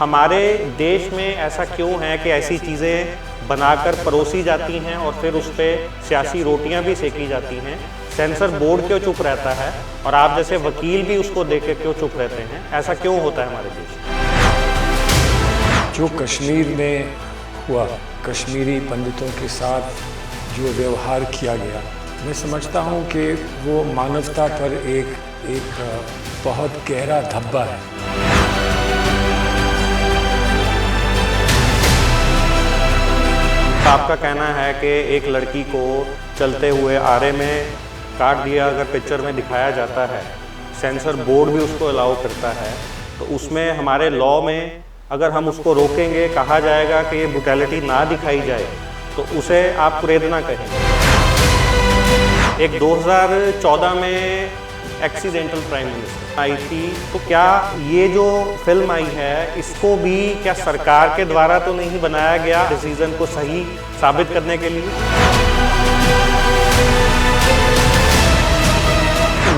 हमारे देश में ऐसा क्यों है कि ऐसी चीज़ें बनाकर परोसी जाती हैं और फिर उस पर सियासी रोटियां भी सेकी जाती हैं? सेंसर बोर्ड क्यों चुप रहता है और आप जैसे वकील भी उसको देख के क्यों चुप रहते हैं? ऐसा क्यों होता है हमारे देश में? जो कश्मीर में हुआ, कश्मीरी पंडितों के साथ जो व्यवहार किया गया, मैं समझता हूँ कि वो मानवता पर एक बहुत गहरा धब्बा है। आपका कहना है कि एक लड़की को चलते हुए आरे में काट दिया अगर पिक्चर में दिखाया जाता है, सेंसर बोर्ड भी उसको अलाउ करता है, तो उसमें हमारे लॉ में अगर हम उसको रोकेंगे, कहा जाएगा कि ये ब्रुटैलिटी ना दिखाई जाए, तो उसे आप कुरेदना कहेंगे। एक 2014 में एक्सीडेंटल प्राइम मिनिस्टर आई थी, तो क्या ये जो फिल्म आई है इसको भी क्या सरकार के द्वारा तो नहीं बनाया गया डिसीजन को सही साबित करने के लिए?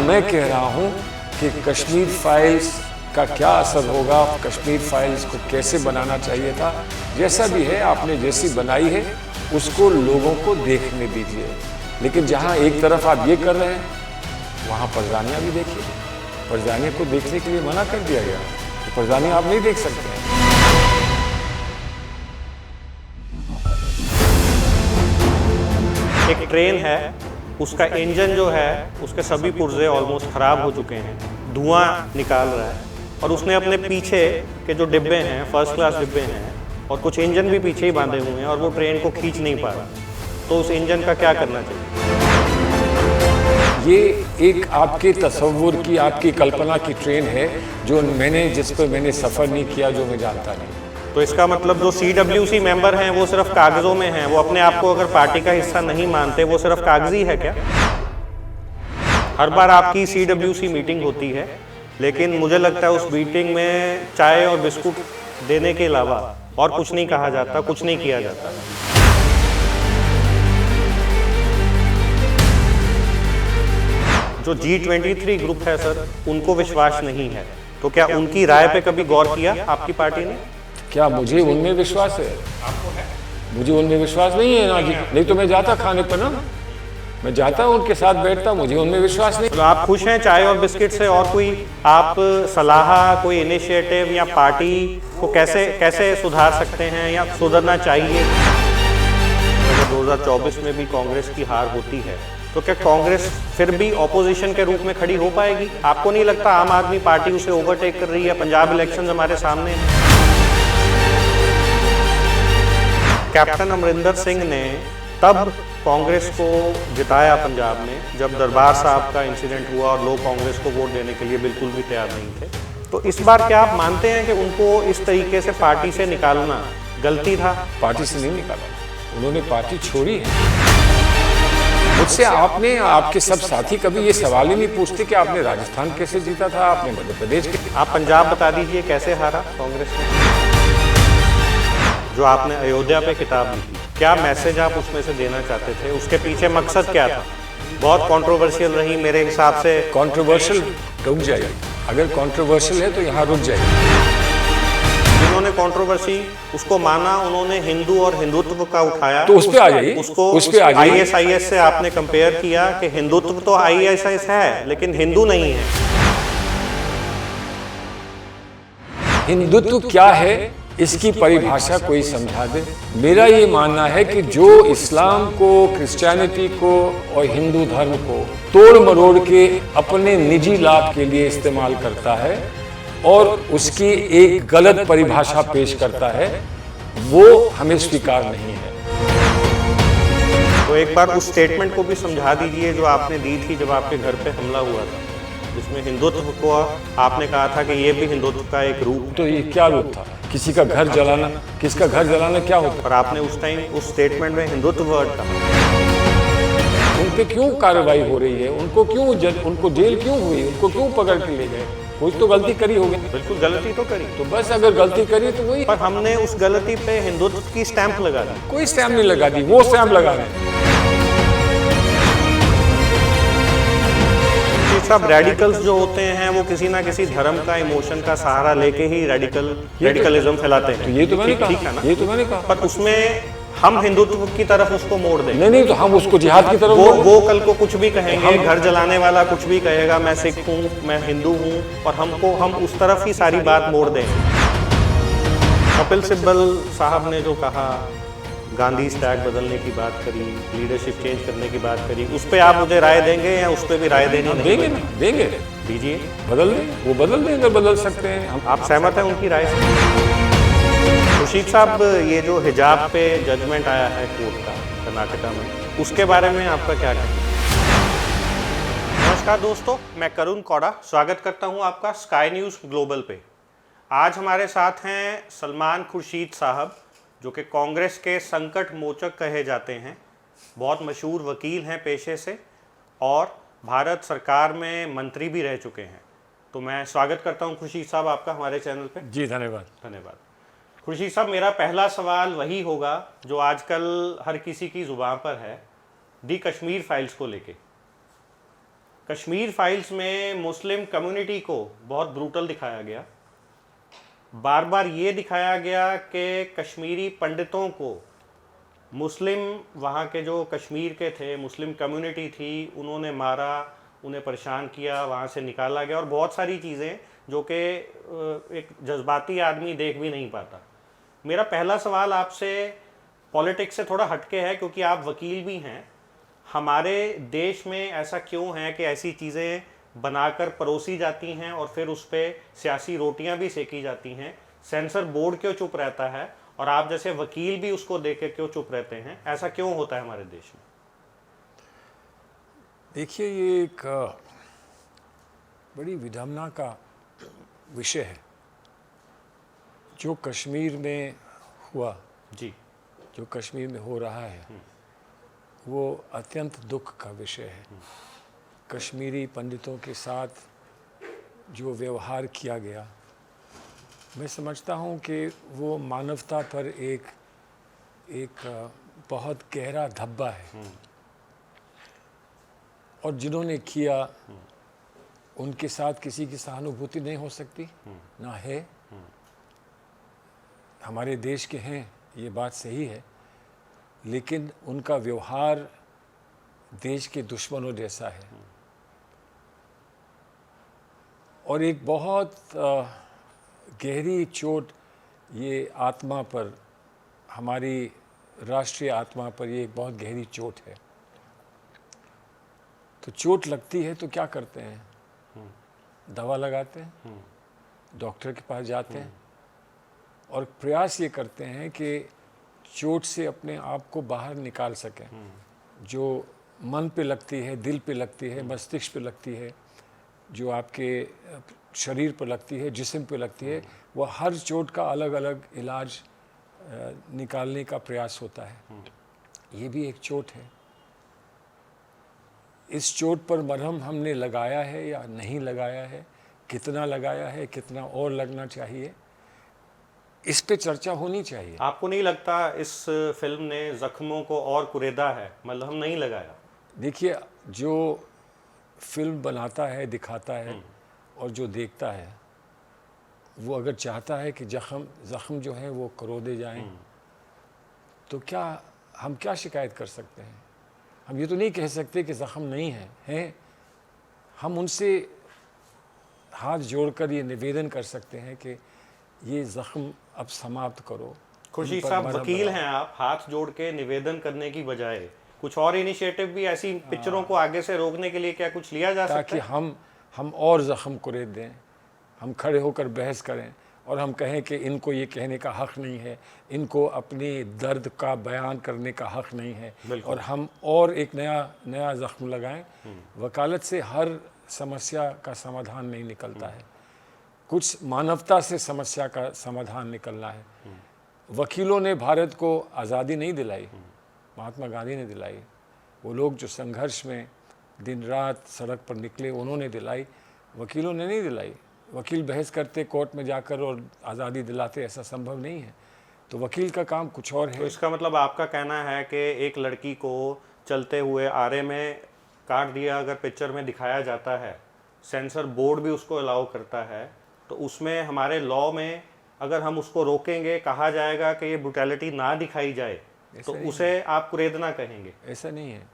मैं कह रहा हूँ कि कश्मीर फाइल्स का क्या असर होगा, कश्मीर फाइल्स को कैसे बनाना चाहिए था, जैसा भी है आपने जैसी बनाई है उसको लोगों को देखने दीजिए। लेकिन जहाँ एक तरफ आप ये कर रहे हैं, वहाँ परजानियाँ भी देखिए। परजानियों को देखने के लिए मना कर दिया गया, तो परजानियाँ आप नहीं देख सकते हैं। एक ट्रेन है, उसका इंजन जो है उसके सभी पुर्जे ऑलमोस्ट खराब हो चुके हैं, धुआं निकाल रहा है, और उसने अपने पीछे के जो डिब्बे हैं, फर्स्ट क्लास डिब्बे हैं, और कुछ इंजन भी पीछे ही बांधे हुए हैं और वो ट्रेन को खींच नहीं पा रहा, तो उस इंजन का क्या करना चाहिए? ये एक आपके तसव्वुर की, आपकी कल्पना की ट्रेन है जो जिस पर मैंने सफ़र नहीं किया, जो मैं जानता नहीं। तो इसका मतलब जो CWC मेंबर हैं वो सिर्फ कागजों में हैं, वो अपने आप को अगर पार्टी का हिस्सा नहीं मानते, वो सिर्फ कागजी है क्या? हर बार आपकी CWC मीटिंग होती है, लेकिन मुझे लगता है उस मीटिंग में चाय और बिस्कुट देने के अलावा और कुछ नहीं कहा जाता, कुछ नहीं किया जाता। जो G23 ग्रुप है सर, उनको विश्वास नहीं है, तो क्या उनकी राय पे कभी गौर किया आपकी पार्टी ने? क्या मुझे उनमें विश्वास है? आपको है? मुझे उनमें विश्वास नहीं है ना जी, नहीं तो मैं जाता खाने पर ना, मैं जाता उनके साथ बैठता, मुझे उनमें विश्वास नहीं। तो आप खुश हैं चाय और बिस्किट से? और कोई आप सलाह, कोई इनिशिएटिव या पार्टी को कैसे सुधार सकते हैं या सुधरना चाहिए? अगर 2024 में भी कांग्रेस की हार होती है, तो क्या कांग्रेस फिर भी ऑपोजिशन के रूप में खड़ी हो पाएगी? आपको नहीं लगता आम आदमी पार्टी उसे ओवरटेक कर रही है? पंजाब इलेक्शन हमारे सामने हैं। कैप्टन अमरिंदर सिंह ने तब कांग्रेस को जिताया पंजाब में, जब दरबार साहब का इंसिडेंट हुआ और लोग कांग्रेस को वोट देने के लिए बिल्कुल भी तैयार नहीं थे। तो इस बार क्या आप मानते हैं कि उनको इस तरीके से पार्टी से निकालना गलती था? पार्टी से नहीं निकाला, उन्होंने पार्टी छोड़ी है। मुझसे आपने, आपके सब साथी कभी ये सवाल ही नहीं पूछते कि आपने राजस्थान कैसे जीता था, आपने मध्य प्रदेश के। आप पंजाब बता दीजिए कैसे हारा कांग्रेस ने? जो आपने अयोध्या पे किताब लिखी, क्या मैसेज आप उसमें से देना चाहते थे? उसके पीछे मकसद क्या था? बहुत कंट्रोवर्शियल रही मेरे हिसाब से। कंट्रोवर्शियल रुक जाइए, अगर कंट्रोवर्शियल है तो यहाँ रुक जाइए। जिन्होंने कंट्रोवर्सी उसको माना, उन्होंने हिंदू और हिंदुत्व का उठाया, तो उस पे आ जाइए, उसको उस पे आ जाइए। ISIS से आपने कंपेयर किया कि हिंदुत्व तो ISIS है लेकिन हिंदू नहीं है। हिंदुत्व क्या है इसकी परिभाषा कोई समझा दे। मेरा ये मानना है कि जो इस्लाम को, क्रिश्चियनिटी को और हिंदू धर्म को तोड़ मरोड़ के अपने निजी लाभ के लिए इस्तेमाल करता है और उसकी एक गलत परिभाषा पेश करता है, वो हमें स्वीकार नहीं है। तो एक बार उस स्टेटमेंट को भी समझा दीजिए जो आपने दी थी जब आपके घर पे हमला हुआ था, जिसमें हिंदुत्व को आपने कहा था कि ये भी हिंदुत्व का एक रूप। तो ये क्या रूप था? किसी का घर जलाना, किसका घर जलाना क्या होता? पर आपने उस टाइम उस स्टेटमेंट में हिंदुत्व वर्ड कहा। उन पे क्यों कार्रवाई हो रही है? उनको जेल क्यों हुई? उनको क्यों पकड़ के ले गए? कुछ तो गलती करी होगी। बिल्कुल गलती तो करी, तो बस अगर गलती करी तो वही। पर हमने उस गलती पे हिंदुत्व की स्टैंप लगा दी। कोई स्टैंप नहीं लगा दी, वो स्टैंप लगा रहे हैं। साहब, रेडिकल्स जो होते हैं वो किसी ना किसी धर्म का, इमोशन का सहारा लेके ही रेडिकलिज्म फैलाते हैं। ये तो मैंने कहा, ठीक है ना? ये तो मैंने कहा। पर उसमें हम हिंदुत्व की तरफ उसको मोड़ दें। नहीं, तो हम उसको जिहाद की तरफ वो कल को कुछ भी कहेंगे, घर जलाने वाला कुछ भी कहेगा, मैं सिख हूँ, मैं हिंदू हूँ, और हम उस तरफ ही सारी बात मोड़ दें। कपिल सिब्बल साहब ने जो कहा, गांधी स्टैग बदलने की बात करी, लीडरशिप चेंज करने की बात करी, उस पर आप मुझे राय देंगे या उस पर भी राय देनी नहीं? देंगे ना, देंगे, दीजिए। बदल दें, वो बदल दें अगर बदल सकते हैं। आप सहमत हैं उनकी राय से? खुर्शीद साहब, ये जो हिजाब पे जजमेंट आया है कोर्ट का कर्नाटका में, उसके बारे में आपका क्या कहना है? नमस्कार दोस्तों, मैं करुण कौड़ा स्वागत करता हूं आपका स्काई न्यूज़ ग्लोबल पे। आज हमारे साथ हैं सलमान खुर्शीद साहब, जो कि कांग्रेस के संकट मोचक कहे जाते हैं, बहुत मशहूर वकील हैं पेशे से और भारत सरकार में मंत्री भी रह चुके हैं। तो मैं स्वागत करता हूं खुर्शीद साहब आपका हमारे चैनल पे। जी धन्यवाद। धन्यवाद। खुर्शीद साहब, मेरा पहला सवाल वही होगा जो आजकल हर किसी की ज़ुबान पर है, दी कश्मीर फाइल्स को लेके। कश्मीर फाइल्स में मुस्लिम कम्युनिटी को बहुत ब्रूटल दिखाया गया, बार बार ये दिखाया गया कि कश्मीरी पंडितों को मुस्लिम, वहाँ के जो कश्मीर के थे, मुस्लिम कम्युनिटी थी, उन्होंने मारा, उन्हें परेशान किया, वहाँ से निकाला गया, और बहुत सारी चीज़ें जो कि एक जज्बाती आदमी देख भी नहीं पाता। मेरा पहला सवाल आपसे पॉलिटिक्स से थोड़ा हटके है, क्योंकि आप वकील भी हैं। हमारे देश में ऐसा क्यों है कि ऐसी चीज़ें बनाकर परोसी जाती हैं और फिर उस पर सियासी रोटियां भी सेकी जाती हैं? सेंसर बोर्ड क्यों चुप रहता है और आप जैसे वकील भी उसको देख के क्यों चुप रहते हैं? ऐसा क्यों होता है हमारे देश में? देखिए, ये एक बड़ी विडंबना का विषय है जो कश्मीर में हुआ, जी, जो कश्मीर में हो रहा है, वो अत्यंत दुख का विषय है। कश्मीरी पंडितों के साथ जो व्यवहार किया गया, मैं समझता हूँ कि वो मानवता पर एक बहुत गहरा धब्बा है, और जिन्होंने किया उनके साथ किसी की सहानुभूति नहीं हो सकती, ना है। हमारे देश के हैं, ये बात सही है, लेकिन उनका व्यवहार देश के दुश्मनों जैसा है। और एक बहुत गहरी चोट ये आत्मा पर, हमारी राष्ट्रीय आत्मा पर, ये एक बहुत गहरी चोट है। तो चोट लगती है तो क्या करते हैं? दवा लगाते हैं, डॉक्टर के पास जाते हैं, और प्रयास ये करते हैं कि चोट से अपने आप को बाहर निकाल सकें। जो मन पे लगती है, दिल पे लगती है, मस्तिष्क पे लगती है, जो आपके शरीर पर लगती है, जिस्म पे लगती है, वो हर चोट का अलग अलग इलाज निकालने का प्रयास होता है। ये भी एक चोट है। इस चोट पर मरहम हमने लगाया है या नहीं लगाया है, कितना लगाया है, कितना और लगना चाहिए, इस पे चर्चा होनी चाहिए। आपको नहीं लगता इस फिल्म ने जख्मों को और कुरेदा है, मतलब हम नहीं लगाया? देखिए, जो फिल्म बनाता है, दिखाता है, और जो देखता है, वो अगर चाहता है कि जख्म जो है वो करोदे जाएं, तो हम क्या शिकायत कर सकते हैं? हम ये तो नहीं कह सकते कि जख्म नहीं है। हम उनसे हाथ जोड़कर ये निवेदन कर सकते हैं कि ये जख्म अब समाप्त करो। खुर्शीद साहब, वकील हैं आप, हाथ जोड़ के निवेदन करने की बजाय कुछ और इनिशिएटिव भी ऐसी पिक्चरों को आगे से रोकने के लिए क्या कुछ लिया जा सकता है? ताकि हम और जख्म कुरेद दें, हम खड़े होकर बहस करें और हम कहें कि इनको ये कहने का हक़ नहीं है, इनको अपनी दर्द का बयान करने का हक़ नहीं है, और हम और एक नया ज़ख्म लगाएं। वकालत से हर समस्या का समाधान नहीं निकलता है, कुछ मानवता से समस्या का समाधान निकलना है। वकीलों ने भारत को आज़ादी नहीं दिलाई, महात्मा गांधी ने दिलाई। वो लोग जो संघर्ष में दिन रात सड़क पर निकले, उन्होंने दिलाई, वकीलों ने नहीं दिलाई। वकील बहस करते कोर्ट में जाकर और आज़ादी दिलाते, ऐसा संभव नहीं है। तो वकील का काम कुछ और है। तो इसका मतलब आपका कहना है कि एक लड़की को चलते हुए आरे में काट दिया अगर पिक्चर में दिखाया जाता है, सेंसर बोर्ड भी उसको अलाउ करता है, तो उसमें हमारे लॉ में अगर हम उसको रोकेंगे, कहा जाएगा कि ये ब्रुटैलिटी ना दिखाई जाए, तो उसे आप कुरेदना कहेंगे। ऐसा नहीं है।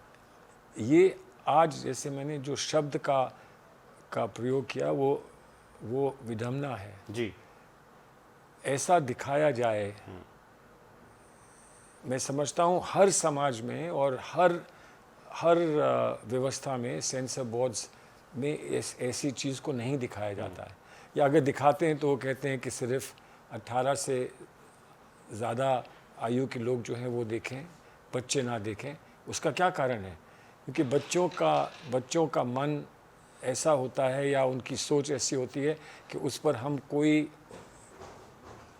ये आज जैसे मैंने जो शब्द का प्रयोग किया वो विडंबना है। जी। ऐसा दिखाया जाए, मैं समझता हूँ हर समाज में और हर व्यवस्था में सेंसर बोर्ड्स में ऐसी चीज़ को नहीं दिखाया जाता है, या अगर दिखाते हैं तो वो कहते हैं कि सिर्फ 18 से ज़्यादा आयु के लोग जो हैं वो देखें, बच्चे ना देखें। उसका क्या कारण है? क्योंकि बच्चों का मन ऐसा होता है या उनकी सोच ऐसी होती है कि उस पर हम कोई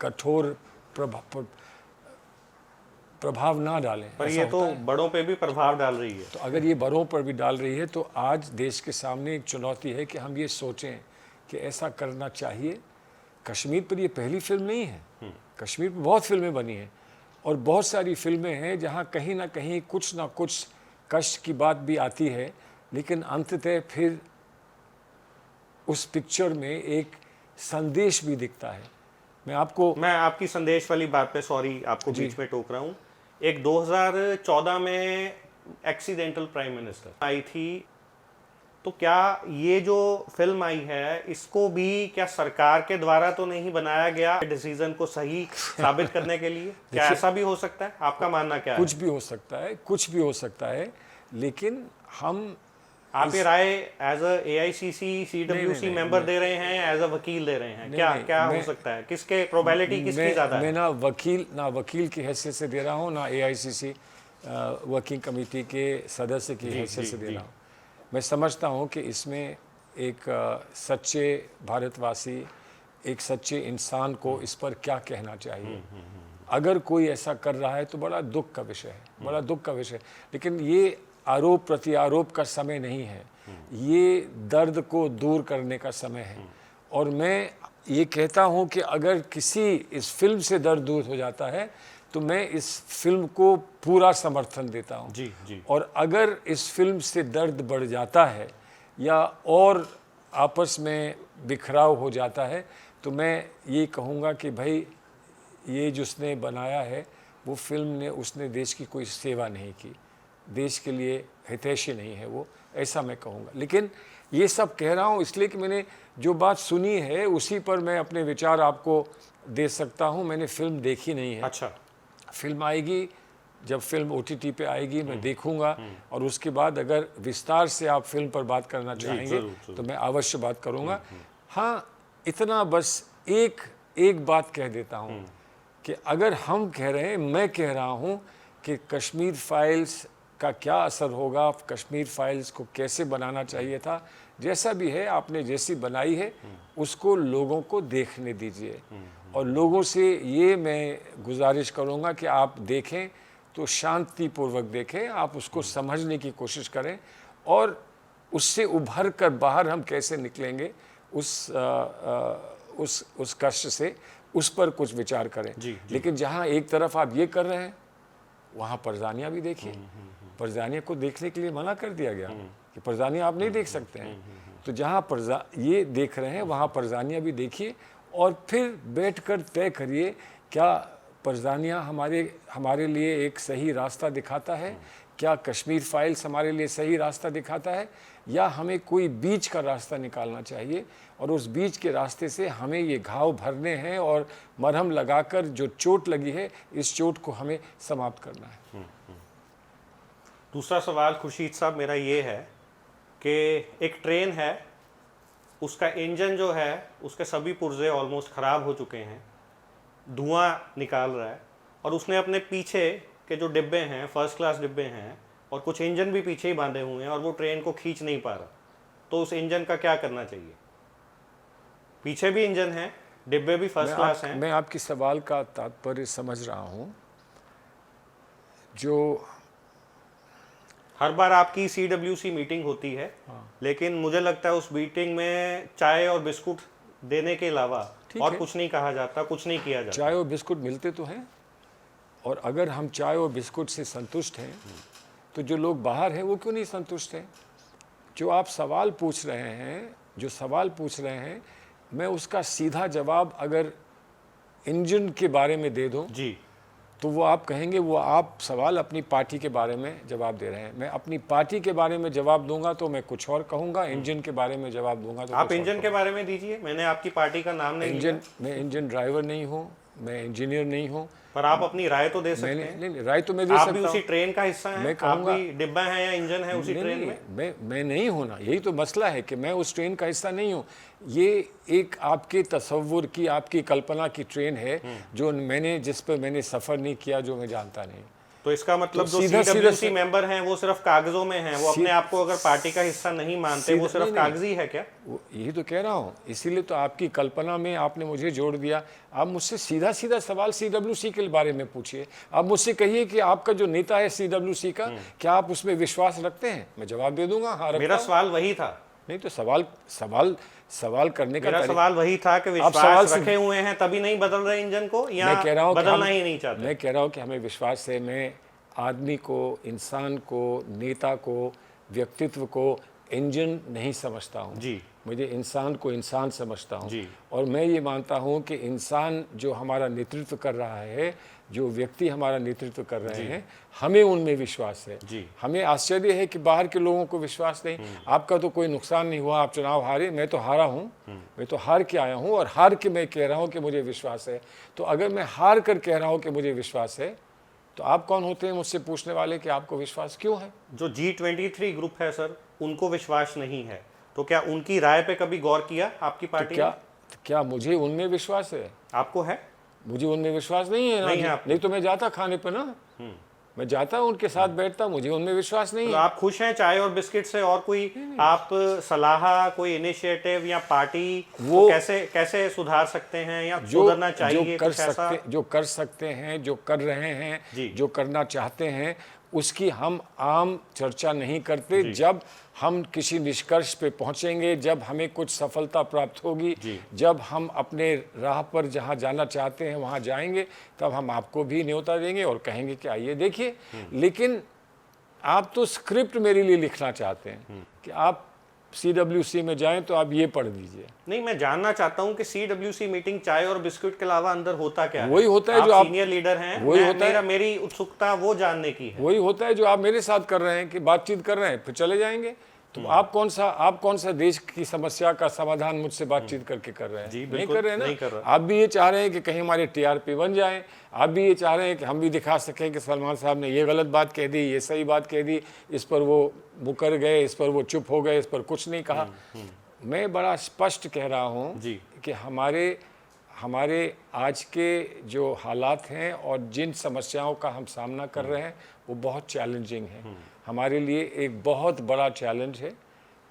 कठोर प्रभाव ना डालें। पर ये तो बड़ों पे भी प्रभाव डाल रही है। तो अगर ये बड़ों पर भी डाल रही है तो आज देश के सामने एक चुनौती है कि हम ये सोचें कि ऐसा करना चाहिए। कश्मीर पर ये पहली फिल्म नहीं है। कश्मीर पर बहुत फिल्में बनी हैं और बहुत सारी फिल्में हैं जहाँ कहीं ना कहीं कुछ ना कुछ कष्ट की बात भी आती है, लेकिन अंततः फिर उस पिक्चर में एक संदेश भी दिखता है। मैं आपकी संदेश वाली बात पे सॉरी आपको बीच में टोक रहा हूँ। एक 2014 में एक्सीडेंटल प्राइम मिनिस्टर आई थी, तो क्या ये जो फिल्म आई है इसको भी क्या सरकार के द्वारा तो नहीं बनाया गया डिसीजन को सही साबित करने के लिए? क्या ऐसा भी हो सकता है? आपका मानना क्या है? कुछ भी हो सकता है, लेकिन आप ये राय as a AICC CWC member दे रहे हैं, एज अ वकील दे रहे हैं? क्या हो सकता है? किसके प्रोबेबिलिटी किसकी ज़्यादा है? मैं ना वकील की हैसियत से दे रहा हूँ, ना AICC वर्किंग कमेटी के सदस्य की हैसियत से दे रहा हूँ। मैं समझता हूँ कि इसमें एक सच्चे भारतवासी, एक सच्चे इंसान को इस पर क्या कहना चाहिए। अगर कोई ऐसा कर रहा है तो बड़ा दुख का विषय है, लेकिन ये आरोप प्रत्यारोप का समय नहीं है, ये दर्द को दूर करने का समय है। और मैं ये कहता हूँ कि अगर किसी इस फिल्म से दर्द दूर हो जाता है तो मैं इस फिल्म को पूरा समर्थन देता हूँ। जी। और अगर इस फिल्म से दर्द बढ़ जाता है या और आपस में बिखराव हो जाता है तो मैं ये कहूँगा कि भाई ये जिसने बनाया है वो फिल्म ने उसने देश की कोई सेवा नहीं की, देश के लिए हितैषी नहीं है वो, ऐसा मैं कहूँगा। लेकिन ये सब कह रहा हूँ इसलिए कि मैंने जो बात सुनी है उसी पर मैं अपने विचार आपको दे सकता हूँ। मैंने फिल्म देखी नहीं है। अच्छा। फिल्म आएगी, जब फिल्म OTT पे आएगी मैं देखूँगा और उसके बाद अगर विस्तार से आप फिल्म पर बात करना चाहेंगे तो मैं अवश्य बात करूँगा। हाँ, इतना बस एक बात कह देता हूँ कि अगर हम कह रहे हैं, मैं कह रहा हूँ कि कश्मीर फाइल्स का क्या असर होगा, कश्मीर फाइल्स को कैसे बनाना चाहिए था, जैसा भी है आपने जैसी बनाई है उसको लोगों को देखने दीजिए। और लोगों से ये मैं गुजारिश करूँगा कि आप देखें तो शांतिपूर्वक देखें, आप उसको समझने की कोशिश करें और उससे उभर कर बाहर हम कैसे निकलेंगे उस कष्ट से, उस पर कुछ विचार करें। जी। लेकिन जहाँ एक तरफ आप ये कर रहे हैं वहाँ परजानिया भी देखिए। परजानिया को देखने के लिए मना कर दिया गया कि परजानिया आप नहीं देख सकते हैं। तो जहाँ ये देख रहे हैं वहाँ परजानिया भी देखिए और फिर बैठकर तय करिए क्या परजानिया हमारे लिए एक सही रास्ता दिखाता है, क्या कश्मीर फाइल्स हमारे लिए सही रास्ता दिखाता है, या हमें कोई बीच का रास्ता निकालना चाहिए और उस बीच के रास्ते से हमें ये घाव भरने हैं और मरहम लगाकर जो चोट लगी है इस चोट को हमें समाप्त करना है। दूसरा सवाल खुर्शीद साहब मेरा ये है कि एक ट्रेन है, उसका इंजन जो है उसके सभी पुर्जे ऑलमोस्ट ख़राब हो चुके हैं, धुआं निकाल रहा है और उसने अपने पीछे के जो डिब्बे हैं, फर्स्ट क्लास डिब्बे हैं और कुछ इंजन भी पीछे ही बांधे हुए हैं और वो ट्रेन को खींच नहीं पा रहा, तो उस इंजन का क्या करना चाहिए? पीछे भी इंजन है, डिब्बे भी फर्स्ट क्लास हैं। मैं आपकी सवाल का तात्पर्य समझ रहा हूँ। जो हर बार आपकी CWC मीटिंग होती है, लेकिन मुझे लगता है उस मीटिंग में चाय और बिस्कुट देने के अलावा और कुछ नहीं कहा जाता, कुछ नहीं किया जाता। चाय और बिस्कुट मिलते तो हैं, और अगर हम चाय और बिस्कुट से संतुष्ट हैं तो जो लोग बाहर हैं वो क्यों नहीं संतुष्ट हैं? जो आप सवाल पूछ रहे हैं जो सवाल पूछ रहे हैं, मैं उसका सीधा जवाब अगर इंजन के बारे में दे दूं जी, तो वो आप कहेंगे वो आप सवाल अपनी पार्टी के बारे में जवाब दे रहे हैं। मैं अपनी पार्टी के बारे में जवाब दूंगा तो मैं कुछ और कहूंगा, इंजन के बारे में जवाब दूंगा तो आप इंजन के बारे में दीजिए। मैंने आपकी पार्टी का नाम नहीं लिया। मैं इंजन ड्राइवर नहीं हूँ, मैं इंजीनियर नहीं हूँ। पर आप अपनी राय तो दे सकते हैं। नहीं, राय तो मैं दे आप सकता भी हूँ। उसी ट्रेन का हिस्सा हैं। मैं आप कहूँगा भी डिब्बा है या इंजन है उसी ट्रेन में। मैं नहीं हूँ ना, यही तो मसला है कि मैं उस ट्रेन का हिस्सा नहीं हूँ। ये एक आपके तसव्वुर की, आपकी कल्पना की ट्रेन है जो जिस पर मैंने सफ़र नहीं किया, जो मैं जानता नहीं। तो इसका मतलब तो जो CWC मेंबर हैं वो सिर्फ कागजों में हैं, वो अपने आप को अगर पार्टी का हिस्सा नहीं मानते, वो सिर्फ कागजी है क्या? यही तो कह रहा हूँ, इसीलिए तो आपकी कल्पना में आपने मुझे जोड़ दिया। आप मुझसे सीधा सीधा सवाल CWC के बारे में पूछिए। आप मुझसे कहिए कि आपका जो नेता है CWC का, क्या आप उसमें विश्वास रखते हैं? मैं जवाब दे दूंगा, हाँ रखता मेरा हूं। सवाल वही था। नहीं तो सवाल करने का मेरा सवाल वही था कि विश्वास रखे हुए हैं तभी नहीं बदल रहे इंजन को, या मैं कह रहा हूं बदलना ही नहीं चाहते? मैं कह रहा हूँ कि हमें विश्वास है। मैं आदमी को, इंसान को, नेता को, व्यक्तित्व को इंजन नहीं समझता हूँ जी। मुझे इंसान को इंसान समझता हूँ। जी। और मैं ये मानता हूँ कि इंसान जो हमारा नेतृत्व कर रहा है, जो व्यक्ति हमारा नेतृत्व कर रहे हैं, हमें उनमें विश्वास है। जी। हमें आश्चर्य है कि बाहर के लोगों को विश्वास नहीं। आपका तो कोई नुकसान नहीं हुआ, आप चुनाव हारे, मैं तो हारा हूँ। मैं तो हार के आया हूँ और हार के मैं कह रहा हूँ कि मुझे विश्वास है। तो अगर मैं हार कर कह रहा हूँ कि मुझे विश्वास है, तो आप कौन होते हैं मुझसे पूछने वाले कि आपको विश्वास क्यों है? जो G23 ग्रुप है सर, उनको विश्वास नहीं है, तो क्या उनकी राय पे कभी गौर किया आपकी पार्टी ने? क्या मुझे उनमें विश्वास है? आपको है? मुझे उनमें विश्वास नहीं है। नहीं है आपको? नहीं तो मैं जाता खाने पे ना, मैं जाता उनके साथ बैठता, मुझे उनमें विश्वास नहीं तो है। आप खुश हैं चाय और बिस्किट से? और कोई आप सलाह, कोई इनिशिएटिव या पार्टी वो कैसे सुधार सकते हैं या सुधरना चाहिए? जो कर सकते हैं, जो कर रहे हैं, जो करना चाहते हैं, उसकी हम आम चर्चा नहीं करते। जब हम किसी निष्कर्ष पे पहुंचेंगे, जब हमें कुछ सफलता प्राप्त होगी, जब हम अपने राह पर जहां जाना चाहते हैं वहां जाएंगे, तब हम आपको भी न्योता देंगे और कहेंगे कि आइए देखिए। लेकिन आप तो स्क्रिप्ट मेरे लिए लिखना चाहते हैं कि आप CWC में जाएं तो आप ये पढ़ दीजिए। नहीं, मैं जानना चाहता हूं कि CWC मीटिंग चाय और बिस्कुट के अलावा अंदर होता क्या है? वही होता है जो आप सीनियर लीडर हैं, वही होता है, मेरी उत्सुकता वो जानने की है। वही होता है जो आप मेरे साथ कर रहे हैं कि बातचीत कर रहे हैं फिर चले जाएंगे। तो आप कौन सा देश की समस्या का समाधान मुझसे बातचीत करके कर रहे हैं? जी, नहीं कर रहे हैं ना। नहीं कर रहा। आप भी ये चाह रहे हैं कि कहीं हमारे TRP बन जाए, आप भी ये चाह रहे हैं कि हम भी दिखा सकें कि सलमान साहब ने ये गलत बात कह दी, ये सही बात कह दी, इस पर वो मुकर गए, इस पर वो चुप हो गए, इस पर कुछ नहीं कहा। मैं बड़ा स्पष्ट कह रहा हूँ कि हमारे आज के जो हालात हैं और जिन समस्याओं का हम सामना कर रहे हैं वो बहुत चैलेंजिंग है। हमारे लिए एक बहुत बड़ा चैलेंज है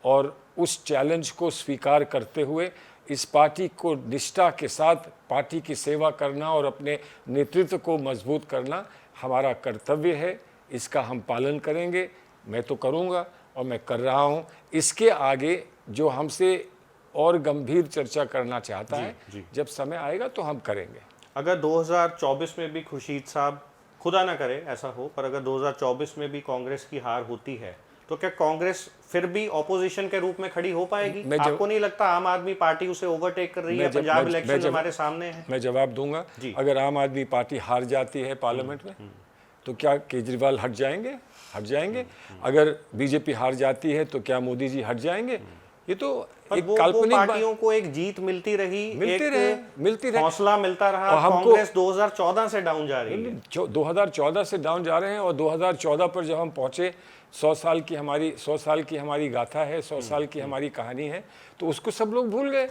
और उस चैलेंज को स्वीकार करते हुए इस पार्टी को निष्ठा के साथ पार्टी की सेवा करना और अपने नेतृत्व को मजबूत करना हमारा कर्तव्य है। इसका हम पालन करेंगे। मैं तो करूँगा और मैं कर रहा हूँ। इसके आगे जो हमसे और गंभीर चर्चा करना चाहता है, जब समय आएगा तो हम करेंगे। अगर 2024 में भी खुर्शीद साहब, खुदा ना करे ऐसा हो, पर अगर 2024 में भी कांग्रेस की हार होती है तो क्या कांग्रेस फिर भी ऑपोजिशन के रूप में खड़ी हो पाएगी? आपको नहीं लगता आम आदमी पार्टी उसे ओवरटेक कर रही है? पंजाब इलेक्शन हमारे सामने है। मैं जवाब दूंगा। अगर आम आदमी पार्टी हार जाती है पार्लियामेंट में तो क्या केजरीवाल हट जाएंगे? अगर बीजेपी हार जाती है तो क्या मोदी जी हट जाएंगे? ये तो एक काल्पनिक पार्टियों को एक जीत मिलती रही, हौसला मिलता रहा। हमको कांग्रेस 2014 से डाउन जा रही है। 2014 से डाउन जा रहे हैं और 2014 पर जब हम पहुंचे, 100 साल की हमारी गाथा है, 100 साल की हमारी कहानी है, तो उसको सब लोग भूल गए।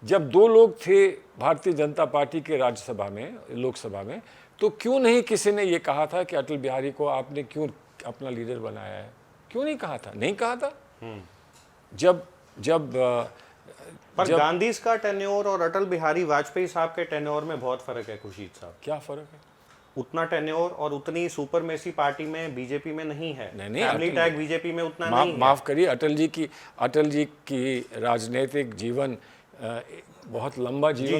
जब 2 लोग थे भारतीय जनता पार्टी के राज्यसभा में, लोकसभा में, तो क्यों नहीं किसी ने ये कहा था कि अटल बिहारी को आपने क्यों अपना लीडर बनाया है? क्यों नहीं कहा था? नहीं कहा था। पर गांधी का टेन्योर और अटल बिहारी वाजपेयी साहब के टेन्योर में बहुत फर्क है खुर्शीद साहब। क्या फर्क है? उतना टेन्योर और उतनी सुपरमेसी पार्टी में बीजेपी में नहीं है। फैमिली टैग बीजेपी में उतना नहीं है। माफ करिए, अटल जी की राजनीतिक जीवन बहुत लंबा जीवन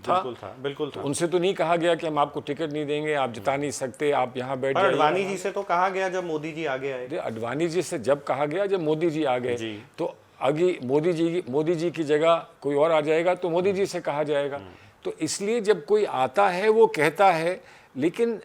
था। बिल्कुल था। उनसे तो नहीं कहा गया कि हम आपको टिकट नहीं देंगे, आप जिता नहीं सकते, आप यहाँ बैठ जाइए। अडवाणी जी से तो कहा गया जब मोदी जी आगे आए। अडवाणी जी से जब कहा गया जब मोदी जी आ गए, तो आगे मोदी जी की जगह कोई और आ जाएगा तो मोदी जी से कहा जाएगा। तो इसलिए जब कोई आता है वो कहता है, लेकिन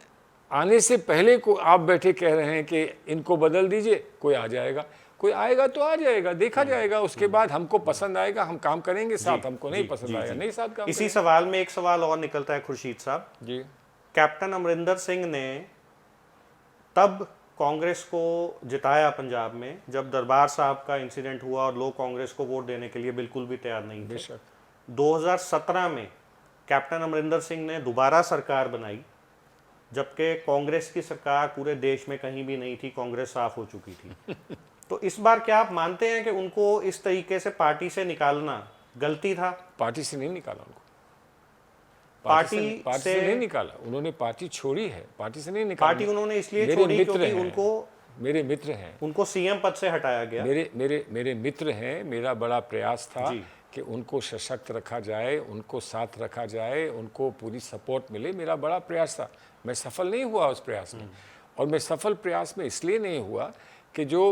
आने से पहले को आप बैठे कह रहे हैं कि इनको बदल दीजिए, कोई आ जाएगा, कोई आएगा तो आ जाएगा, देखा जाएगा, उसके बाद हमको पसंद आएगा हम काम करेंगे साथ, हमको नहीं पसंद आएगा नहीं साथ काम इसी सवाल में एक सवाल और निकलता है खुर्शीद साहब जी। कैप्टन अमरिंदर सिंह ने तब कांग्रेस को जिताया पंजाब में जब दरबार साहब का इंसिडेंट हुआ और लोग कांग्रेस को वोट देने के लिए बिल्कुल भी तैयार नहीं थे। बेशक 2017 में कैप्टन अमरिंदर सिंह ने दोबारा सरकार बनाई, जबकि कांग्रेस की सरकार पूरे देश में कहीं भी नहीं थी, कांग्रेस साफ हो चुकी थी। तो इस बार क्या आप मानते हैं कि उनको इस तरीके से पार्टी से निकालना गलती था? पार्टी से नहीं निकाला उनको, पार्टी से नहीं निकाला, उन्होंने पार्टी छोड़ी है, पार्टी से नहीं निकाला। पार्टी उन्होंने इसलिए छोड़ी क्योंकि उनको मेरे मित्र हैं, उनको सीएम पद से हटाया गया। मेरे मित्र हैं, मेरा बड़ा प्रयास था कि उनको सशक्त रखा जाए, उनको साथ रखा जाए, उनको पूरी सपोर्ट मिले, मेरा बड़ा प्रयास था। मैं सफल नहीं हुआ उस प्रयास में, और मैं सफल प्रयास में इसलिए नहीं हुआ कि जो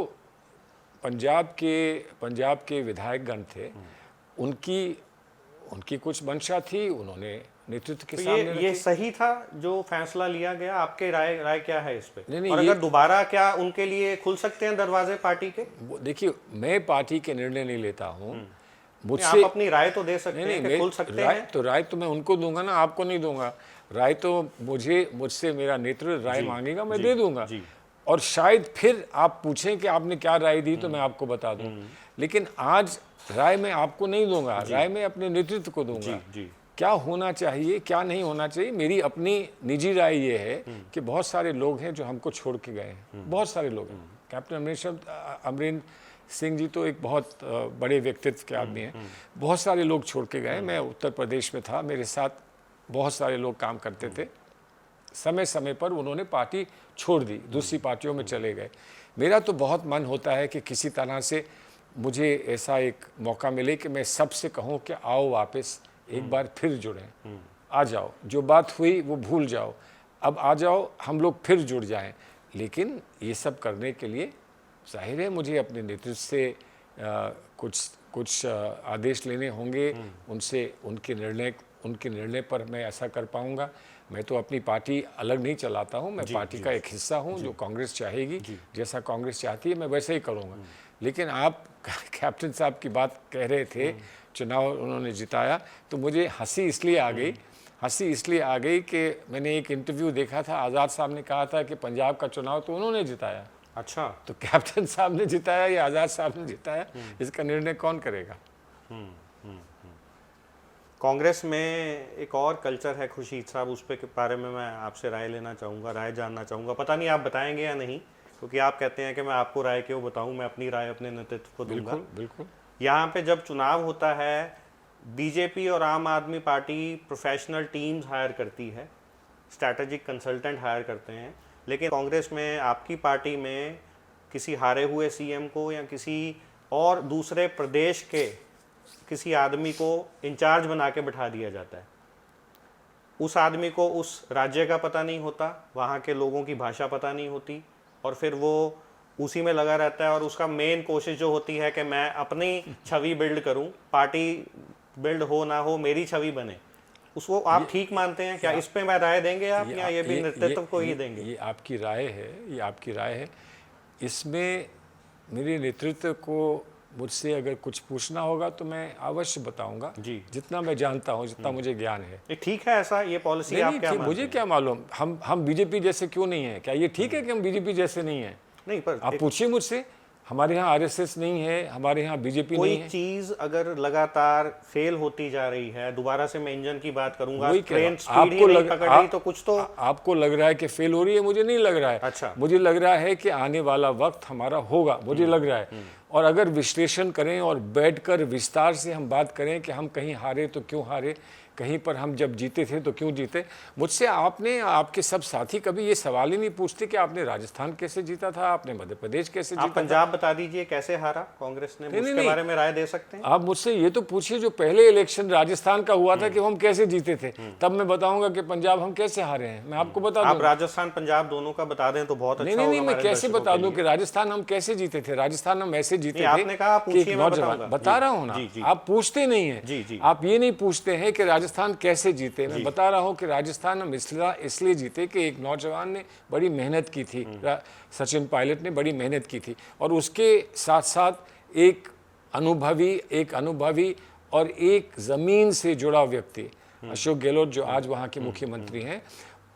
पंजाब के विधायकगण थे उनकी कुछ मंशा थी, उन्होंने नेतृत्व के सामने ये सही था जो फैसला लिया गया? आपके राय क्या है इस पे? और अगर दोबारा क्या उनके लिए खुल सकते हैं दरवाजे पार्टी के? देखिए, मैं पार्टी के निर्णय नहीं लेता हूँ, मुझसे आप अपनी राय तो दे सकते हैं कि खुल सकते हैं। तो राय तो मैं उनको दूंगा ना, आपको नहीं दूंगा। राय तो मुझसे मेरा नेतृत्व राय मांगेगा, मैं दे दूंगा। और शायद फिर आप पूछें कि आपने क्या राय दी तो मैं आपको बता दूं, लेकिन आज राय मैं आपको नहीं दूंगा, राय मैं अपने नेतृत्व को दूंगा। क्या होना चाहिए, क्या नहीं होना चाहिए, मेरी अपनी निजी राय ये है कि बहुत सारे लोग हैं जो हमको छोड़ के गए हैं, बहुत सारे लोग हैं। कैप्टन अमरिंदर सिंह जी तो एक बहुत बड़े व्यक्तित्व के आदमी हैं, बहुत सारे लोग छोड़ के गए। मैं उत्तर प्रदेश में था, मेरे साथ बहुत सारे लोग काम करते थे, समय समय पर उन्होंने पार्टी छोड़ दी, दूसरी पार्टियों में चले गए। मेरा तो बहुत मन होता है कि किसी तरह से मुझे ऐसा एक मौका मिले कि मैं सबसे कहूं कि आओ वापस एक बार फिर जुड़ें, आ जाओ, जो बात हुई वो भूल जाओ, अब आ जाओ, हम लोग फिर जुड़ जाएं। लेकिन ये सब करने के लिए जाहिर है मुझे अपने नेतृत्व से कुछ आदेश लेने होंगे, उनसे उनके निर्णय पर मैं ऐसा कर पाऊंगा। मैं तो अपनी पार्टी अलग नहीं चलाता हूं, मैं पार्टी का एक हिस्सा हूं, जो कांग्रेस चाहेगी, जैसा कांग्रेस चाहती है मैं वैसे ही करूंगा। लेकिन आप कैप्टन साहब की बात कह रहे थे, चुनाव उन्होंने जिताया, तो मुझे हंसी इसलिए आ गई कि मैंने एक इंटरव्यू देखा था, आज़ाद साहब ने कहा था कि पंजाब का चुनाव तो उन्होंने जिताया। अच्छा, तो कैप्टन साहब ने जिताया या आज़ाद साहब ने जिताया, इसका निर्णय कौन करेगा? कांग्रेस में एक और कल्चर है खुर्शीद साहब, उस पे के बारे में मैं आपसे राय लेना चाहूँगा, राय जानना चाहूँगा। पता नहीं आप बताएंगे या नहीं, क्योंकि आप कहते हैं कि मैं आपको राय क्यों बताऊँ, मैं अपनी राय अपने नेतृत्व को दूंगा। बिल्कुल। यहाँ पे जब चुनाव होता है, बीजेपी और आम आदमी पार्टी प्रोफेशनल टीम्स हायर करती है, स्ट्रैटेजिक कंसल्टेंट हायर करते हैं, लेकिन कांग्रेस में आपकी पार्टी में किसी हारे हुए सीएम को या किसी और दूसरे प्रदेश के किसी आदमी को इंचार्ज बना के बिठा दिया जाता है। उस आदमी को उस राज्य का पता नहीं होता, वहाँ के लोगों की भाषा पता नहीं होती, और फिर वो उसी में लगा रहता है, और उसका मेन कोशिश जो होती है कि मैं अपनी छवि बिल्ड करूं, पार्टी बिल्ड हो ना हो मेरी छवि बने। उसको आप ठीक मानते हैं क्या? इस पे मैं राय देंगे आप, या ये भी नेतृत्व को ही देंगे? ये आपकी राय है, इसमें मेरे नेतृत्व को मुझसे अगर कुछ पूछना होगा तो मैं अवश्य बताऊंगा जी, जितना मैं जानता हूं, जितना मुझे ज्ञान है। ये ठीक है ऐसा, ये पॉलिसी आप क्या मानते हैं? मुझे क्या मालूम, हम बीजेपी जैसे क्यों नहीं है? क्या ये ठीक है कि हम बीजेपी जैसे नहीं है? नहीं, पर आप पूछिए मुझसे, हमारे यहाँ आरएसएस नहीं है, हमारे यहाँ बीजेपी नहीं है। कोई चीज अगर लगातार फेल होती जा रही है, दोबारा से मैं इंजन की बात करूंगा, ट्रेन स्पीड ही नहीं पकड़ रही, तो कुछ तो आपको लग रहा है कि फेल हो रही है, मुझे नहीं लग रहा है। अच्छा, मुझे लग रहा है कि आने वाला वक्त हमारा होगा, मुझे लग रहा है। और अगर विश्लेषण करें और बैठकर विस्तार से हम बात करें कि हम कहीं हारे तो क्यों हारे, कहीं पर हम जब जीते थे तो क्यों जीते। मुझसे आपने, आपके सब साथी कभी ये सवाल ही नहीं पूछते कि आपने राजस्थान कैसे जीता था, आपने मध्य प्रदेश कैसे जीता आप पंजाब बता दीजिए कैसे हारा कांग्रेस ने, उसके बारे में राय दे सकते हैं। आप मुझसे ये तो पूछिए जो पहले इलेक्शन राजस्थान का हुआ था कि हम कैसे जीते थे, तब मैं बताऊंगा कि पंजाब हम कैसे हारे हैं। मैं आपको बता दूं, आप राजस्थान पंजाब दोनों का बता दें तो बहुत अच्छा होगा। नहीं, मैं कैसे बता दूं कि राजस्थान हम कैसे जीते थे। राजस्थान हम ऐसे जीते थे, आपने कहा पूछिए, मैं बताऊंगा। बता रहा हूं ना, आप पूछते नहीं है। आप ये नहीं पूछते हैं कि राजस्थान कैसे जीते। मैं बता रहा हूं कि राजस्थान हम इसलिए जीते कि एक नौजवान ने बड़ी मेहनत की थी, सचिन पायलट ने बड़ी मेहनत की थी, और उसके साथ साथ एक अनुभवी और एक जमीन से जुड़ा व्यक्ति अशोक गहलोत, जो आज वहाँ के मुख्यमंत्री हैं,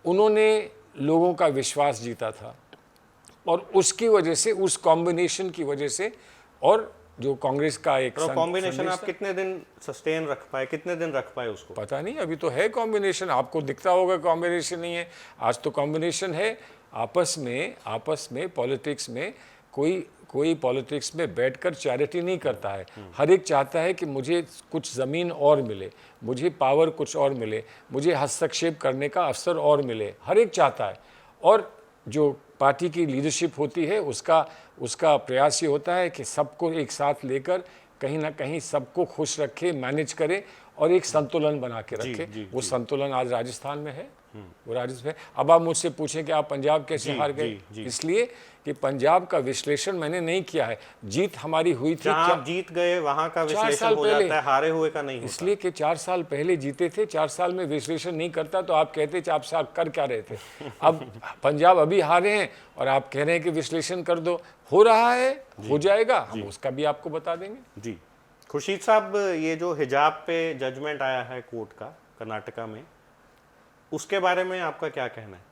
उन्होंने लोगों का विश्वास जीता था। और उसकी वजह से, उस कॉम्बिनेशन की वजह से, और जो कांग्रेस का एक कॉम्बिनेशन आप कितने दिन सस्टेन रख पाए, कितने दिन रख पाए उसको पता नहीं। अभी तो है कॉम्बिनेशन, आपको दिखता होगा कॉम्बिनेशन नहीं है, आज तो कॉम्बिनेशन है। आपस में पॉलिटिक्स में कोई पॉलिटिक्स में बैठकर चैरिटी नहीं करता है। हर एक चाहता है कि मुझे कुछ ज़मीन और मिले, मुझे पावर कुछ और मिले, मुझे हस्तक्षेप करने का अवसर और मिले, हर एक चाहता है। और जो पार्टी की लीडरशिप होती है उसका प्रयास ये होता है कि सबको एक साथ लेकर कहीं ना कहीं सबको खुश रखे, मैनेज करे और एक संतुलन बना के रखे। वो संतुलन आज राजस्थान में है, वो राजस्थान। अब आप मुझसे पूछें कि आप पंजाब कैसे हार गए, इसलिए कि पंजाब का विश्लेषण मैंने नहीं किया है। जीत हमारी हुई थी, आप जीत गए वहां का विश्लेषण हो जाता है, हारे हुए का नहीं होता। इसलिए कि 4 साल पहले जीते थे, 4 साल में विश्लेषण नहीं करता तो आप कहते 4 साल कर क्या रहे थे। अब पंजाब अभी हारे हैं और आप कह रहे हैं कि विश्लेषण कर दो। हो रहा है, हो जाएगा, हम उसका भी आपको बता देंगे। जी खुर्शीद साहब, ये जो हिजाब पे जजमेंट आया है कोर्ट का कर्नाटका में, उसके बारे में आपका क्या कहना है?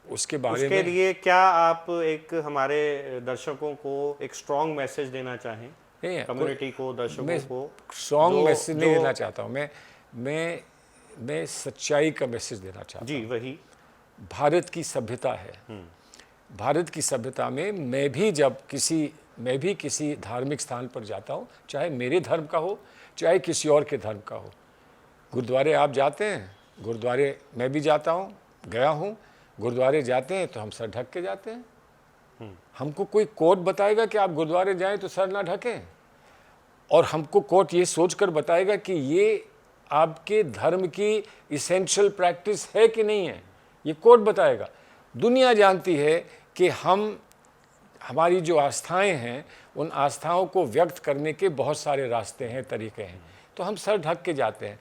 उसके लिए क्या आप एक हमारे दर्शकों को एक स्ट्रॉन्ग मैसेज देना चाहें, कम्युनिटी को, दर्शकों को? स्ट्रॉन्ग मैसेज नहीं देना चाहता हूँ मैं सच्चाई का मैसेज देना चाहता हूँ। जी वही भारत की सभ्यता है। भारत की सभ्यता में मैं भी किसी धार्मिक स्थान पर जाता हूँ, चाहे मेरे धर्म का हो चाहे किसी और के धर्म का हो। गुरुद्वारे आप जाते हैं, गुरुद्वारे मैं भी जाता हूँ, गया हूँ। गुरुद्वारे जाते हैं तो हम सर ढक के जाते हैं। हमको कोई कोर्ट बताएगा कि आप गुरुद्वारे जाएं तो सर ना ढकें, और हमको कोर्ट ये सोचकर बताएगा कि ये आपके धर्म की इसेंशियल प्रैक्टिस है कि नहीं है, ये कोर्ट बताएगा। दुनिया जानती है कि हमारी जो आस्थाएं हैं, उन आस्थाओं को व्यक्त करने के बहुत सारे रास्ते हैं, तरीके हैं, तो हम सर ढक के जाते हैं।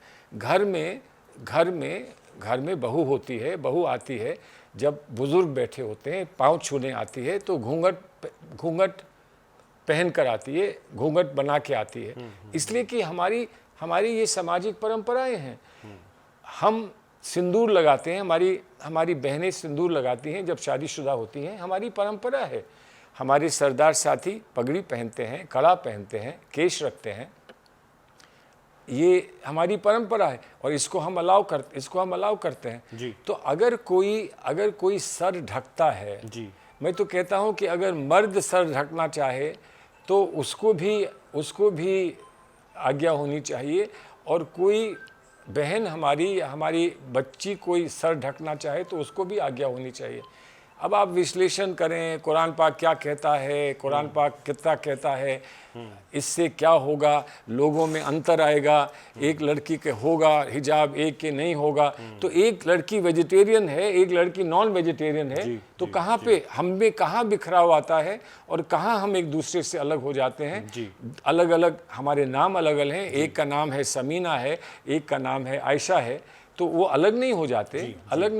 घर में बहू होती है, बहू आती है, जब बुजुर्ग बैठे होते हैं, पाँव छूने आती है तो घूंघट पहन कर आती है, घूंघट बना के आती है, इसलिए कि हमारी ये सामाजिक परंपराएं हैं। हम सिंदूर लगाते हैं, हमारी बहनें सिंदूर लगाती हैं जब शादीशुदा होती हैं, हमारी परंपरा है। हमारे सरदार साथी पगड़ी पहनते हैं, कड़ा पहनते हैं, केश रखते हैं, ये हमारी परंपरा है और इसको हम अलाउ करते हैं। जी। तो अगर कोई सर ढकता है, जी। मैं तो कहता हूं कि अगर मर्द सर ढकना चाहे तो उसको भी आज्ञा होनी चाहिए, और कोई बहन हमारी बच्ची कोई सर ढकना चाहे तो उसको भी आज्ञा होनी चाहिए। अब आप विश्लेषण करें, कुरान पाक क्या कहता है, कुरान पाक कितना कहता है, इससे क्या होगा, लोगों में अंतर आएगा, एक लड़की के होगा हिजाब, एक के नहीं होगा, तो एक लड़की वेजिटेरियन है, एक लड़की नॉन वेजिटेरियन है, तो कहाँ पे हम में कहाँ बिखराव आता है और कहाँ हम एक दूसरे से अलग हो जाते हैं। अलग अलग हमारे नाम अलग अलग हैं, एक का नाम है समीना है, एक का नाम है आयशा है, तो वो अलग नहीं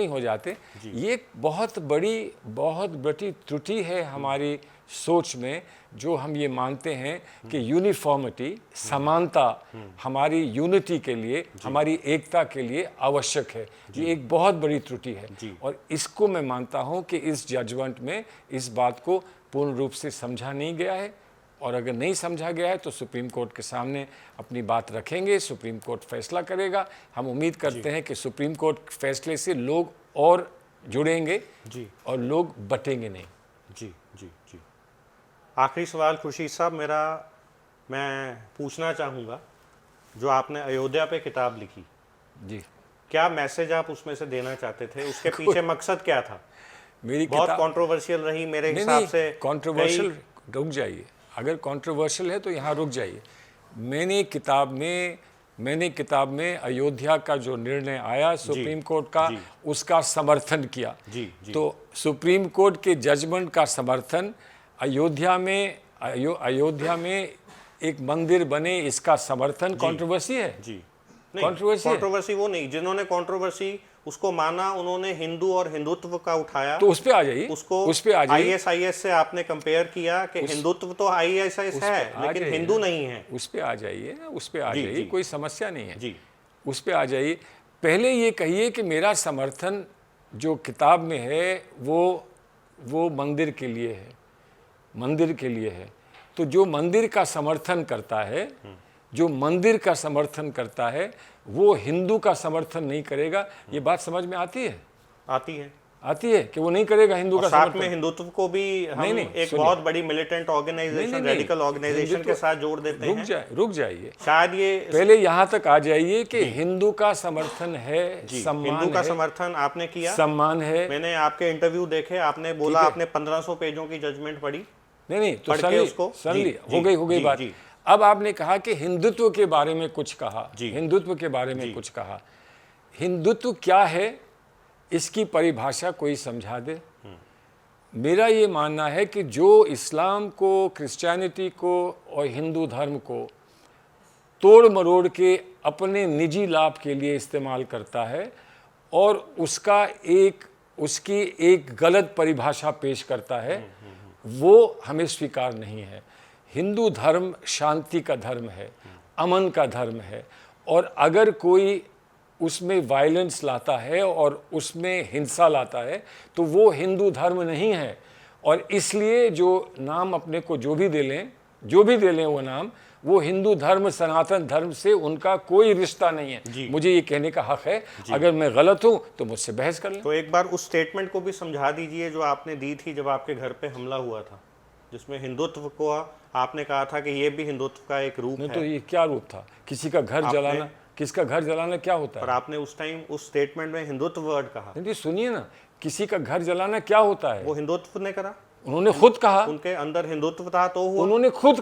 हो जाते। ये बहुत बड़ी त्रुटि है हमारी सोच में, जो हम ये मानते हैं कि यूनिफॉर्मिटी, समानता हमारी यूनिटी के लिए, हमारी एकता के लिए आवश्यक है। ये एक बहुत बड़ी त्रुटि है और इसको मैं मानता हूँ कि इस जजमेंट में इस बात को पूर्ण रूप से समझा नहीं गया है, और अगर नहीं समझा गया है तो सुप्रीम कोर्ट के सामने अपनी बात रखेंगे, सुप्रीम कोर्ट फैसला करेगा। हम उम्मीद करते हैं कि सुप्रीम कोर्ट फैसले से लोग और जुड़ेंगे और लोग बटेंगे नहीं। जी। आखिरी सवाल खुर्शीद साहब मैं पूछना चाहूँगा, जो आपने अयोध्या पे किताब लिखी, जी। क्या मैसेज आप उसमें से देना चाहते थे, उसके पीछे मकसद क्या था? मेरी बहुत किताब कंट्रोवर्शियल रही मेरे नहीं हिसाब से। कंट्रोवर्शियल रुक जाइए, अगर कंट्रोवर्शियल है तो यहाँ रुक जाइए। मैंने किताब में अयोध्या का जो निर्णय आया सुप्रीम कोर्ट का, उसका समर्थन किया। जी, जी। तो सुप्रीम कोर्ट के जजमेंट का समर्थन, अयोध्या में एक मंदिर बने इसका समर्थन कंट्रोवर्सी है? जी नहीं, कंट्रोवर्सी वो नहीं, जिन्होंने कंट्रोवर्सी उसको माना उन्होंने हिंदू और हिंदुत्व का उठाया। तो उस पे आ जाइए, उसको उस पे आ जाइए। आईएसआईएस से आपने कंपेयर किया कि हिंदुत्व तो आईएसआईएस है लेकिन हिंदू नहीं है। उस पे आ जाइए, उस पे आ जाइए, कोई समस्या नहीं है जी। उस पे आ जाइए। पहले ये कहिए कि मेरा समर्थन जो किताब में है वो मंदिर के लिए है, मंदिर के लिए है। तो जो मंदिर का समर्थन करता है, जो मंदिर का समर्थन करता है वो हिंदू का समर्थन नहीं करेगा। ये बात समझ में आती है? आती है कि वो नहीं करेगा हिंदू का साथ समर्थन। में हिंदुत्व को भी हम नहीं, एक बहुत बड़ी मिलिटेंट ऑर्गेनाइजेशन, रेडिकल ऑर्गेनाइजेशन के साथ जोड़ देते हैं। रुक जाइए, शायद ये पहले यहाँ तक आ जाइए कि हिंदू का समर्थन है, सम्मान हिंदू का है, समर्थन आपने किया, सम्मान है। मैंने आपके इंटरव्यू देखे, आपने बोला आपने 1500 पेजों की जजमेंट पढ़ी। नहीं तो सुन ली, हो गई बात। अब आपने कहा कि हिंदुत्व के बारे में कुछ कहा, हिंदुत्व के बारे में कुछ कहा। हिंदुत्व क्या है इसकी परिभाषा कोई समझा दे। मेरा ये मानना है कि जो इस्लाम को, क्रिश्चियनिटी को और हिंदू धर्म को तोड़ मरोड़ के अपने निजी लाभ के लिए इस्तेमाल करता है और उसकी एक गलत परिभाषा पेश करता है, वो हमें स्वीकार नहीं है। हिंदू धर्म शांति का धर्म है, अमन का धर्म है, और अगर कोई उसमें वायलेंस लाता है और उसमें हिंसा लाता है तो वो हिंदू धर्म नहीं है। और इसलिए जो नाम अपने को जो भी दे लें वो नाम, वो हिंदू धर्म, सनातन धर्म से उनका कोई रिश्ता नहीं है। मुझे ये कहने का हक है। अगर मैं गलत हूं तो मुझसे बहस कर लें। तो एक बार उस स्टेटमेंट को भी समझा दीजिए जो आपने दी थी जब आपके घर पे हमला हुआ था, जिसमें हिंदुत्व को आपने कहा था कि ये भी हिंदुत्व का एक रूप है। तो ये क्या रूप था? किसी का घर जलाना, किसका घर जलाना क्या होता है? पर आपने उस टाइम उस स्टेटमेंट में हिंदुत्व वर्ड कहा। नहीं सुनिए ना, किसी का घर जलाना क्या होता है? वो हिंदुत्व ने करा, उन्होंने खुद कहा, उनके अंदर हिंदुत्व था तो हुआ। उन्होंने खुद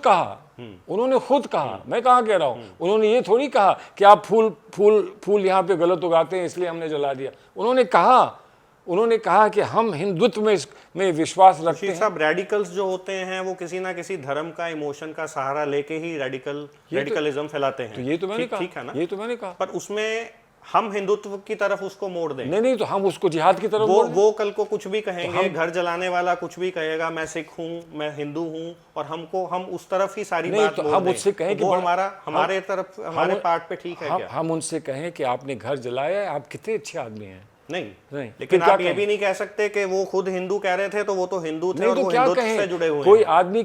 कहा, मैं कहाँ कह रहा हूँ। उन्होंने ये थोड़ी कहा कि आप फूल यहाँ पे गलत उगाते हैं इसलिए हमने जला दिया। उन्होंने कहा कि हम हिंदुत्व में विश्वास रखते हैं। सब रेडिकल्स जो होते हैं वो किसी ना किसी धर्म का, इमोशन का सहारा लेके ही रेडिकलिज्म फैलाते हैं। तो ये तो मैंने कहा, ठीक है ना? ये तो मैंने कहा। पर उसमें हम हिंदुत्व की तरफ उसको मोड़ दें। नहीं तो हम उसको जिहाद की तरफ वो कल को कुछ भी कहेंगे, घर जलाने वाला कुछ भी कहेगा, मैं सिख हूँ, मैं हिंदू हूँ, और हम उस तरफ ही सारी बात तो हम उससे कहें कि हमारे पार्ट पे ठीक है क्या? हम उनसे कहें कि आपने घर जलाया, आप कितने अच्छे आदमी हैं। नहीं लेकिन आप ये भी नहीं कह सकते कि वो खुद हिंदू कह रहे थे तो वो तो हिंदू थे और तो वो हिंदुत्व से जुड़े हुए हैं। कोई आदमी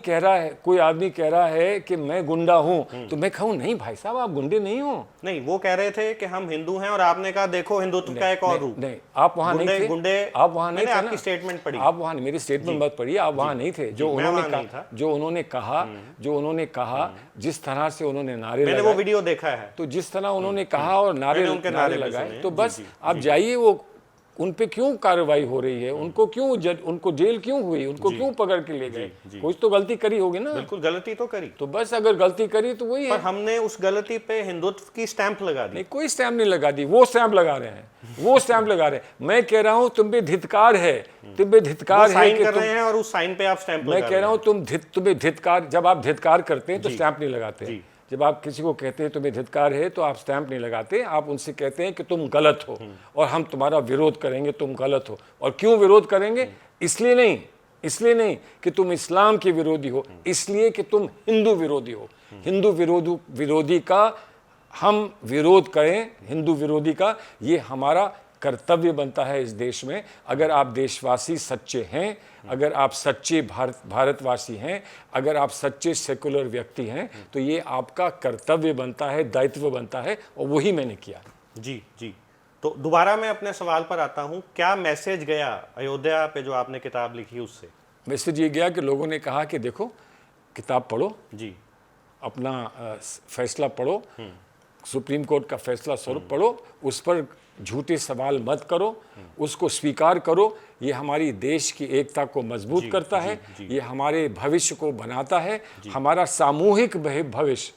कह रहा है कि मैं गुंडा हूँ, तो मैं कहूँ नहीं भाई साहब आप गुंडे नहीं हो। नहीं, वो कह रहे थे कि हम हिंदू हैं और आपने कहा देखो हिंदुत्व का एक और रूप। नहीं, आप वहाँ नहीं थे, आप वहाँ नहीं थे। आपकी स्टेटमेंट पढ़ी, आप वहाँ मेरी स्टेटमेंट मत पढ़िए, आप वहाँ नहीं थे। जो उन्होंने कहा जिस तरह से उन्होंने नारे लगाए, मैंने वो वीडियो देखा है, तो जिस तरह उन्होंने कहा और नारे लगाए, तो बस आप जाइए वो उन पे क्यों कार्रवाई हो रही है, उनको जेल क्यों हुई, उनको क्यों पकड़ के ले गए? कुछ तो गलती करी होगी ना। बिल्कुल गलती तो करी, तो बस अगर गलती करी तो वही है। पर हमने उस गलती पे हिंदुत्व की स्टैंप लगा दी। नहीं, कोई स्टैंप नहीं लगा दी, वो स्टैंप लगा रहे हैं। मैं कह रहा हूँ तुम पे धिक्कार है, साइन कर रहे हैं और उस साइन पे आप स्टैंप लगा रहे हैं। मैं कह रहा हूँ तुम्हें धिक्कार, जब आप धिक्कार करते हैं तो स्टैंप नहीं लगाते। जब आप किसी को कहते हैं तुम्हें धिक्कार है तो आप स्टैंप नहीं लगाते, आप उनसे कहते हैं कि तुम गलत हो और हम तुम्हारा विरोध करेंगे, तुम गलत हो। और क्यों विरोध करेंगे? इसलिए नहीं कि तुम इस्लाम के विरोधी हो, इसलिए कि तुम हिंदू विरोधी हो। हिंदू विरोधी का हम विरोध करें, हिंदू विरोधी का ये हमारा कर्तव्य बनता है इस देश में। अगर आप देशवासी सच्चे हैं, अगर आप सच्चे भारतवासी हैं, अगर आप सच्चे सेकुलर व्यक्ति हैं, तो ये आपका कर्तव्य बनता है, दायित्व बनता है, और वही मैंने किया। जी तो दोबारा मैं अपने सवाल पर आता हूँ, क्या मैसेज गया अयोध्या पे जो आपने किताब लिखी उससे? मैसेज ये गया कि लोगों ने कहा कि देखो किताब पढ़ो, जी, अपना फैसला पढ़ो, सुप्रीम कोर्ट का फैसला स्वरूप पढ़ो, उस पर झूठे सवाल मत करो, उसको स्वीकार करो। ये हमारी देश की एकता को मजबूत करता है, ये हमारे भविष्य को बनाता है, हमारा सामूहिक भविष्य,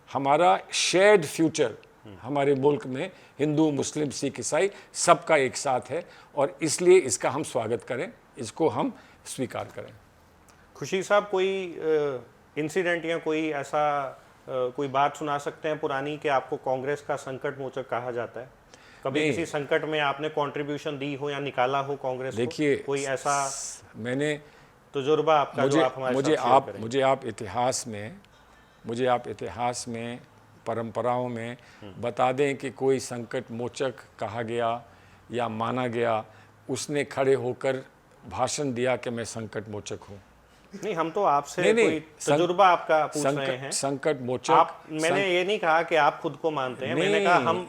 हमारा शेयर्ड फ्यूचर हमारे मुल्क में हिंदू, मुस्लिम, सिख, ईसाई सबका एक साथ है, और इसलिए इसका हम स्वागत करें, इसको हम स्वीकार करें। खुशी साहब, कोई इंसिडेंट या कोई ऐसा कोई बात सुना सकते हैं पुरानी कि आपको कांग्रेस का संकट मोचक कहा जाता है? कभी किसी संकट में आपने कंट्रीब्यूशन दी हो या निकाला हो कांग्रेस को? देखिए, कोई ऐसा मैंने तजुर्बा आपका जो आप हमारे साथ शेयर करें? मुझे आप इतिहास में परंपराओं में बता दें कि कोई संकट मोचक कहा गया या माना गया, उसने खड़े होकर भाषण दिया कि मैं संकट मोचक हूँ। नहीं, हम तो आपसे कोई तजुर्बा आपका पूछ रहे हैं। संकट मोचक, मैंने ये नहीं कहा कि आप खुद को मानते हैं, मैंने कहा हम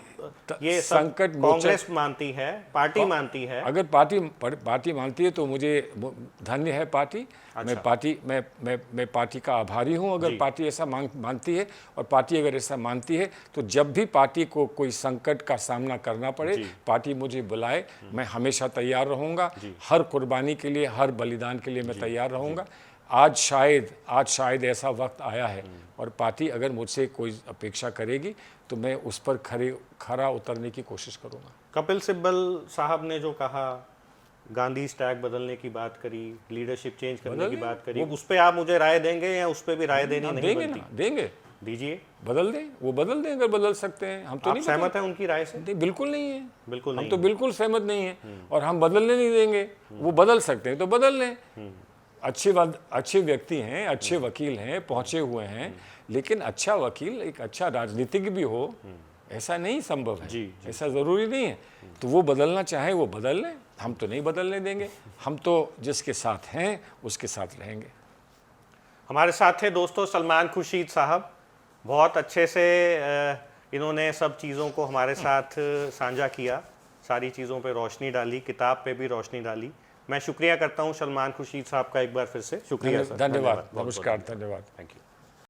ये संकट कांग्रेस मानती है, पार्टी मानती है। अगर पार्टी मानती है तो मुझे धन्य है पार्टी। अच्छा। मैं पार्टी का आभारी हूँ अगर पार्टी ऐसा मानती है, और पार्टी अगर ऐसा मानती है तो जब भी पार्टी को कोई संकट का सामना करना पड़े, पार्टी मुझे बुलाए, मैं हमेशा तैयार रहूँगा। हर कुर्बानी के लिए, हर बलिदान के लिए मैं तैयार रहूँगा। आज शायद ऐसा वक्त आया है, और पार्टी अगर मुझसे कोई अपेक्षा करेगी तो मैं उस पर खरा उतरने की कोशिश करूँगा। कपिल सिब्बल साहब ने जो कहा, गांधी स्टैग बदलने की बात करी, लीडरशिप चेंज करने की बात करी, उस पर आप मुझे राय देंगे या उस पर भी राय देनी नहीं बनती? देंगे, दीजिए। बदल दें, वो बदल दें अगर बदल सकते हैं। हम तो नहीं सहमत हैं उनकी राय से? बिल्कुल नहीं है, बिल्कुल नहीं, हम तो बिल्कुल सहमत नहीं है, और हम बदलने नहीं देंगे। वो बदल सकते हैं तो बदल लें। अच्छे व्यक्ति हैं, अच्छे वकील हैं, पहुंचे हुए हैं, लेकिन अच्छा वकील एक अच्छा राजनीतिक भी हो, ऐसा नहीं संभव है, ऐसा ज़रूरी नहीं है। तो वो बदलना चाहे वो बदल लें, हम तो नहीं बदलने देंगे। हम तो जिसके साथ हैं उसके साथ रहेंगे। हमारे साथ थे दोस्तों सलमान खुर्शीद साहब, बहुत अच्छे से इन्होंने सब चीज़ों को हमारे साथ साझा किया, सारी चीज़ों पे रोशनी डाली, किताब पे भी रोशनी डाली। मैं शुक्रिया करता हूं सलमान खुर्शीद साहब का एक बार फिर से। शुक्रिया सर, धन्यवाद, नमस्कार, धन्यवाद, थैंक यू।